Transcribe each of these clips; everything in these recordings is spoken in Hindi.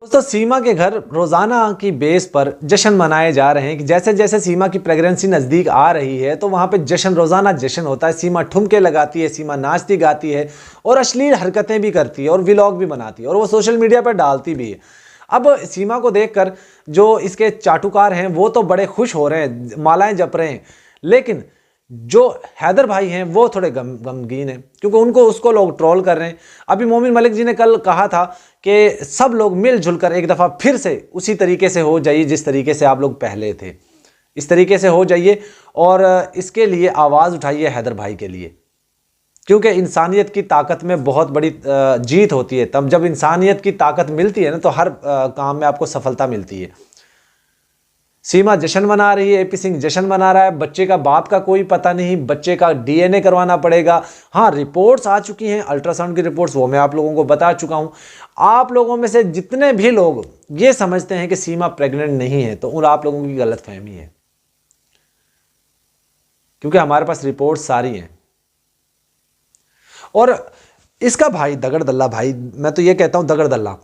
दोस्तों सीमा के घर रोजाना की बेस पर जश्न मनाए जा रहे हैं कि जैसे जैसे सीमा की प्रेगनेंसी नज़दीक आ रही है तो वहाँ पे जश्न रोजाना जश्न होता है। सीमा ठुमके लगाती है, सीमा नाचती गाती है और अश्लील हरकतें भी करती है और व्लॉग भी बनाती है और वो सोशल मीडिया पर डालती भी है। अब सीमा को देखकर जो इसके चाटुकार हैं वो तो बड़े खुश हो रहे हैं, मालाएं जप रहे हैं, लेकिन जो हैदर भाई हैं वो थोड़े गमगीन हैं क्योंकि उनको उसको लोग ट्रोल कर रहे हैं। अभी मोमिन मलिक जी ने कल कहा था कि सब लोग मिलजुल कर एक दफ़ा फिर से उसी तरीके से हो जाइए जिस तरीके से आप लोग पहले थे, इस तरीके से हो जाइए और इसके लिए आवाज़ उठाइए हैदर भाई के लिए, क्योंकि इंसानियत की ताकत में बहुत बड़ी जीत होती है। तब जब इंसानियत की ताकत मिलती है ना तो हर काम में आपको सफलता मिलती है। सीमा जश्न मना रही है, एपी सिंह जश्न मना रहा है, बच्चे का बाप का कोई पता नहीं, बच्चे का डीएनए करवाना पड़ेगा। हाँ, रिपोर्ट्स आ चुकी हैं, अल्ट्रासाउंड की रिपोर्ट्स, वो मैं आप लोगों को बता चुका हूं। आप लोगों में से जितने भी लोग ये समझते हैं कि सीमा प्रेग्नेंट नहीं है तो उन आप लोगों की गलतफहमी है, क्योंकि हमारे पास रिपोर्ट्स सारी हैं। और इसका भाई दगड़ दल्ला भाई, मैं तो ये कहता हूं दगड़ दल्ला,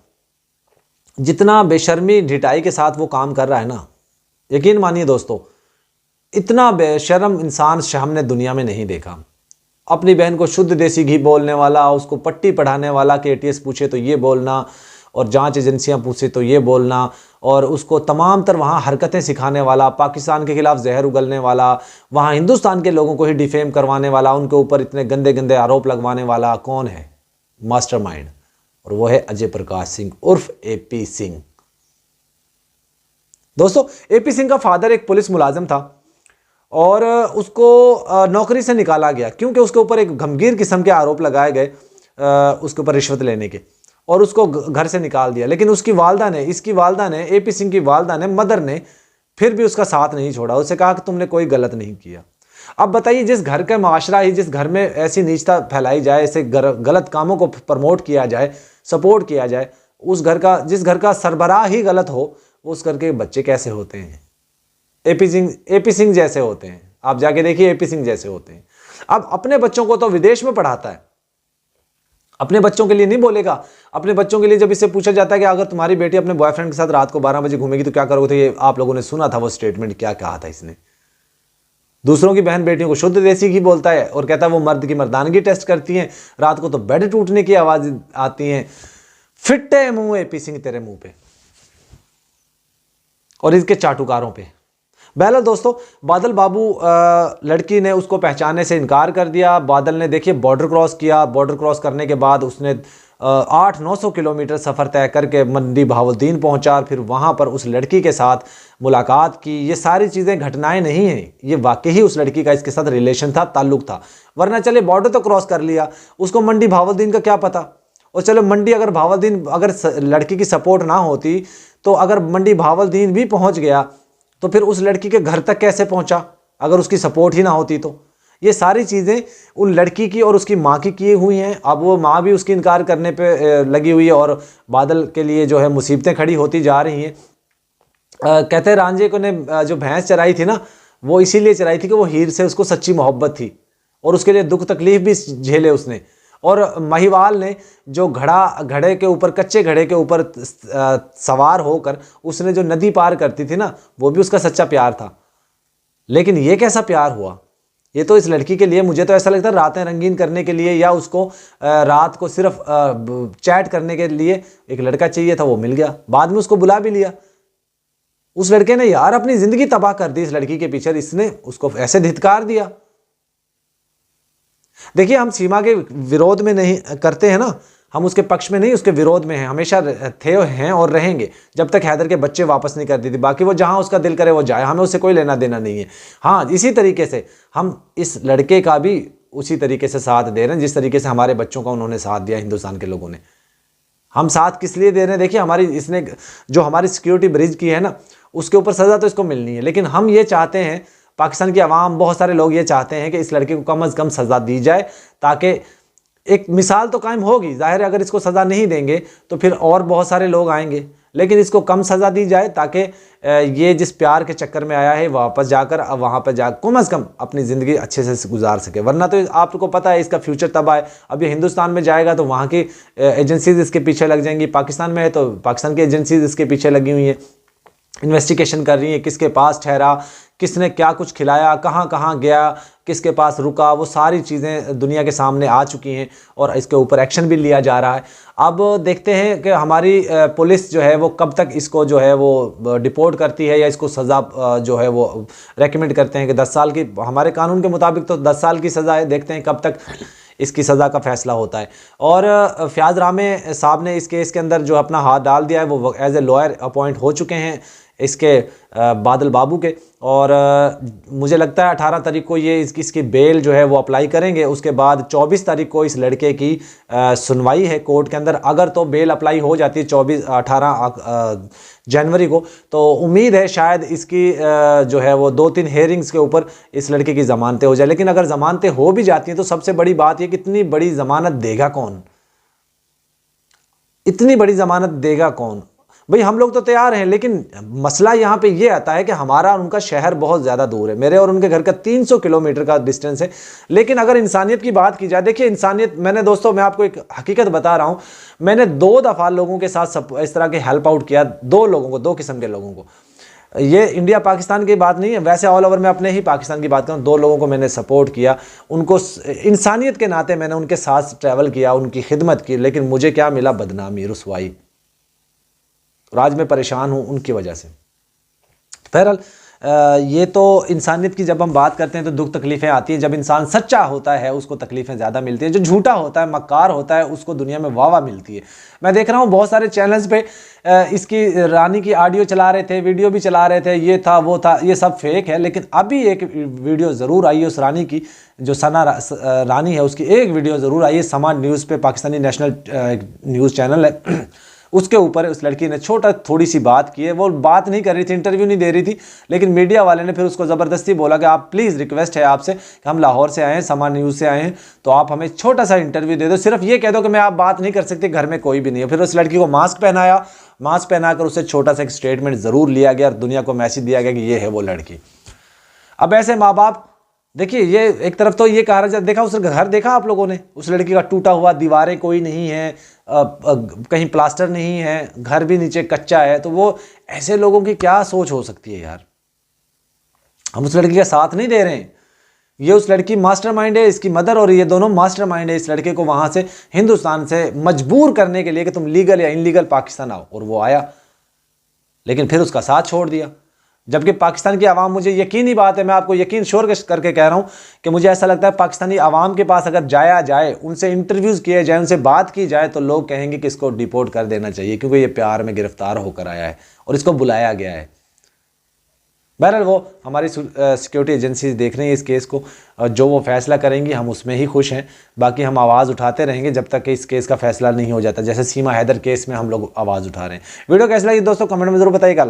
जितना बेशर्मी ढिठाई के साथ वो काम कर रहा है ना, यकीन मानिए दोस्तों, इतना बेशर्म इंसान हमने दुनिया में नहीं देखा। अपनी बहन को शुद्ध देसी घी बोलने वाला, उसको पट्टी पढ़ाने वाला कि एटीएस पूछे तो ये बोलना और जांच एजेंसियां पूछे तो ये बोलना, और उसको तमाम तर वहाँ हरकतें सिखाने वाला, पाकिस्तान के खिलाफ जहर उगलने वाला, वहाँ हिंदुस्तान के लोगों को ही डिफेम करवाने वाला, उनके ऊपर इतने गंदे गंदे आरोप लगवाने वाला कौन है? मास्टरमाइंड, और वो है अजय प्रकाश सिंह उर्फ एपी सिंह। दोस्तों, एपी सिंह का फादर एक पुलिस मुलाजिम था और उसको नौकरी से निकाला गया क्योंकि उसके ऊपर एक गंभीर किस्म के आरोप लगाए गए, उसके ऊपर रिश्वत लेने के, और उसको घर से निकाल दिया। लेकिन उसकी वालदा ने, इसकी वालदा ने, एपी सिंह की वालदा ने, मदर ने फिर भी उसका साथ नहीं छोड़ा, उससे कहा कि तुमने कोई गलत नहीं किया। अब बताइए, जिस घर का माशरा ही, जिस घर में ऐसी नीचता फैलाई जाए, ऐसे गलत कामों को प्रमोट किया जाए, सपोर्ट किया जाए, उस घर का, जिस घर का सरबराह ही गलत हो, उस घर के बच्चे कैसे होते हैं? एपी सिंह जैसे होते हैं। आप जाके देखिए, एपी सिंह जैसे होते हैं। अब अपने बच्चों को तो विदेश में पढ़ाता है, अपने बच्चों के लिए नहीं बोलेगा। अपने बच्चों के लिए जब इससे पूछा जाता है कि अगर तुम्हारी बेटी अपने बॉयफ्रेंड के साथ रात को 12 बजे घूमेगी तो क्या करोगे, तो ये आप लोगों ने सुना था वो स्टेटमेंट, क्या कहा था इसने? दूसरों की बहन बेटियों को शुद्ध देसी घी बोलता है और कहता है वो मर्द की मर्दानगी टेस्ट करती हैं, रात को तो बेड टूटने की आवाज आती है। फिट्टे मुंह एपी सिंह तेरे मुंह पे और इसके चाटुकारों पे। बहरहाल दोस्तों, बादल बाबू, लड़की ने उसको पहचानने से इनकार कर दिया। बादल ने देखिए बॉर्डर क्रॉस किया, बॉर्डर क्रॉस करने के बाद उसने 800-900 किलोमीटर सफ़र तय करके मंडी बहाउद्दीन पहुंचा, फिर वहां पर उस लड़की के साथ मुलाकात की। ये सारी चीज़ें घटनाएं नहीं हैं, ये वाकई ही उस लड़की का इसके साथ रिलेशन था, ताल्लुक था। वरना चले बॉर्डर तो क्रॉस कर लिया, उसको मंडी बहाउद्दीन का क्या पता। और चलो मंडी अगर बहाउद्दीन, अगर लड़की की सपोर्ट ना होती तो अगर मंडी बहाउद्दीन भी पहुंच गया तो फिर उस लड़की के घर तक कैसे पहुंचा, अगर उसकी सपोर्ट ही ना होती तो। ये सारी चीज़ें उन लड़की की और उसकी माँ की हुई हैं। अब वो माँ भी उसकी इनकार करने पे लगी हुई है और बादल के लिए जो है मुसीबतें खड़ी होती जा रही हैं। कहते रांझे को ने जो भैंस चराई थी ना, वो इसीलिए चराई थी कि वो हीर से उसको सच्ची मोहब्बत थी और उसके लिए दुख तकलीफ भी झेले उसने। और महिवाल ने जो घड़े के ऊपर, कच्चे घड़े के ऊपर सवार होकर उसने जो नदी पार करती थी ना, वो भी उसका सच्चा प्यार था। लेकिन ये कैसा प्यार हुआ? ये तो इस लड़की के लिए, मुझे तो ऐसा लगता है रातें रंगीन करने के लिए या उसको रात को सिर्फ चैट करने के लिए एक लड़का चाहिए था, वो मिल गया। बाद में उसको बुला भी लिया। उस लड़के ने यार अपनी जिंदगी तबाह कर दी इस लड़की के पीछे, इसने उसको ऐसे धिक्कार दिया। देखिए, हम सीमा के विरोध में नहीं करते हैं ना, हम उसके पक्ष में नहीं, उसके विरोध में हैं, हमेशा थे, हैं और रहेंगे जब तक हैदर के बच्चे वापस नहीं कर देती। बाकी वो जहां उसका दिल करे वो जाए, हमें उससे कोई लेना देना नहीं है। हाँ, इसी तरीके से हम इस लड़के का भी उसी तरीके से साथ दे रहे हैं जिस तरीके से हमारे बच्चों का उन्होंने साथ दिया हिंदुस्तान के लोगों ने। हम साथ किस लिए दे रहे हैं? देखिए, हमारी इसने जो हमारी सिक्योरिटी ब्रीच की है ना, उसके ऊपर सजा तो इसको मिलनी है, लेकिन हम ये चाहते हैं, पाकिस्तान की आवाम, बहुत सारे लोग ये चाहते हैं कि इस लड़के को कम से कम सजा दी जाए, ताकि एक मिसाल तो कायम होगी। जाहिर है अगर इसको सजा नहीं देंगे तो फिर और बहुत सारे लोग आएंगे लेकिन इसको कम सज़ा दी जाए ताकि ये जिस प्यार के चक्कर में आया है वापस जाकर वहाँ पर जा कम अज़ कम अपनी ज़िंदगी अच्छे से गुजार सके। वरना तो आपको पता है इसका फ्यूचर तब आए। अब ये हिंदुस्तान में जाएगा तो वहाँ की एजेंसीज इसके पीछे लग जाएंगी, पाकिस्तान में है तो पाकिस्तान की एजेंसीज इसके पीछे लगी हुई हैं, इन्वेस्टिगेशन कर रही है, किसके पास ठहरा, किसने क्या कुछ खिलाया, कहाँ कहाँ गया, किसके पास रुका, वो सारी चीज़ें दुनिया के सामने आ चुकी हैं और इसके ऊपर एक्शन भी लिया जा रहा है। अब देखते हैं कि हमारी पुलिस जो है वो कब तक इसको जो है वो डिपोर्ट करती है या इसको सज़ा जो है वो रेकमेंड करते हैं कि 10 साल की, हमारे कानून के मुताबिक तो 10 साल की सज़ा है। देखते हैं कब तक इसकी सज़ा का फैसला होता है। और फ़याज़ रामे साहब ने इस केस के अंदर जो अपना हाथ डाल दिया है, वो एज ए लॉयर अपॉइंट हो चुके हैं इसके बादल बाबू के। और मुझे लगता है 18 तारीख को ये इसकी बेल जो है वो अप्लाई करेंगे। उसके बाद 24 तारीख को इस लड़के की सुनवाई है कोर्ट के अंदर। अगर तो बेल अप्लाई हो जाती है 18 जनवरी को, तो उम्मीद है शायद इसकी जो है वो 2-3 हेयरिंग्स के ऊपर इस लड़के की ज़मानतें हो जाए। लेकिन अगर ज़मानतें हो भी जाती हैं तो सबसे बड़ी बात ये कि इतनी बड़ी ज़मानत देगा कौन, इतनी बड़ी ज़मानत देगा कौन? भाई हम लोग तो तैयार हैं, लेकिन मसला यहाँ पे ये आता है कि हमारा और उनका शहर बहुत ज़्यादा दूर है। मेरे और उनके घर का 300 किलोमीटर का डिस्टेंस है। लेकिन अगर इंसानियत की बात की जाए, देखिए इंसानियत, मैंने दोस्तों मैं आपको एक हकीकत बता रहा हूँ, मैंने 2 दफ़ा लोगों के साथ इस तरह के हेल्प आउट किया, 2 लोगों को, 2 किस्म के लोगों को। ये इंडिया पाकिस्तान की बात नहीं है, वैसे ऑल ओवर मैं अपने ही पाकिस्तान की बात करूँ, 2 लोगों को मैंने सपोर्ट किया, उनको इंसानियत के नाते मैंने उनके साथ ट्रैवल किया, उनकी खिदमत की। लेकिन मुझे क्या मिला? बदनामी, रुसवाई। और आज मैं परेशान हूँ उनकी वजह से। बहरहाल ये तो इंसानियत की जब हम बात करते हैं तो दुख तकलीफ़ें आती हैं। जब इंसान सच्चा होता है उसको तकलीफ़ें ज़्यादा मिलती हैं, जो झूठा होता है, मक्कार होता है, उसको दुनिया में वाह मिलती है। मैं देख रहा हूँ बहुत सारे चैनल्स पे इसकी रानी की ऑडियो चला रहे थे, वीडियो भी चला रहे थे, ये था वो था, ये सब फेक है। लेकिन अभी एक वीडियो ज़रूर आई है उस रानी की, जो सना रानी है, उसकी एक वीडियो ज़रूर आई है। समा न्यूज़ पे, पाकिस्तानी नेशनल न्यूज़ चैनल है, उसके ऊपर उस लड़की ने थोड़ी सी बात की है। वो बात नहीं कर रही थी, इंटरव्यू नहीं दे रही थी, लेकिन मीडिया वाले ने फिर उसको ज़बरदस्ती बोला कि आप प्लीज़, रिक्वेस्ट है आपसे कि हम लाहौर से आए हैं, समा न्यूज़ से आए हैं, तो आप हमें छोटा सा इंटरव्यू दे दो, सिर्फ ये कह दो कि मैं आप बात नहीं कर सकती, घर में कोई भी नहीं है। फिर उस लड़की को मास्क पहनाया, मास्क पहनाकर उससे छोटा सा एक स्टेटमेंट ज़रूर लिया गया और दुनिया को मैसेज दिया गया कि ये है वो लड़की। अब ऐसे माँ बाप, देखिए ये एक तरफ तो ये कहा जाता, देखा उस घर देखा आप लोगों ने, उस लड़की का टूटा हुआ, दीवारें कोई नहीं है, कहीं प्लास्टर नहीं है, घर भी नीचे कच्चा है। तो वो ऐसे लोगों की क्या सोच हो सकती है यार? हम उस लड़की का साथ नहीं दे रहे हैं। ये उस लड़की मास्टरमाइंड है, इसकी मदर और ये दोनों मास्टरमाइंड है इस लड़के को वहां से, हिंदुस्तान से मजबूर करने के लिए कि तुम लीगल या इनलीगल पाकिस्तान आओ। और वो आया, लेकिन फिर उसका साथ छोड़ दिया। जबकि पाकिस्तान की आवाम, मुझे यकीनी बात है, मैं आपको यकीन श्योर करके कह रहा हूँ कि मुझे ऐसा लगता है पाकिस्तानी आवाम के पास अगर जाया जाए, उनसे इंटरव्यूज़ किए जाए, उनसे बात की जाए, तो लोग कहेंगे कि इसको डिपोर्ट कर देना चाहिए, क्योंकि ये प्यार में गिरफ्तार होकर आया है और इसको बुलाया गया है। बहरहाल वो हमारी सिक्योरिटी एजेंसीज देख रही हैं इस केस को, जो वो फैसला करेंगी हम उसमें ही खुश हैं। बाकी हम आवाज़ उठाते रहेंगे जब तक कि इस केस का फैसला नहीं हो जाता, जैसे सीमा हैदर केस में हम लोग आवाज़ उठा रहे हैं। वीडियो कैसा लगी दोस्तों, कमेंट में ज़रूर बताइएगा।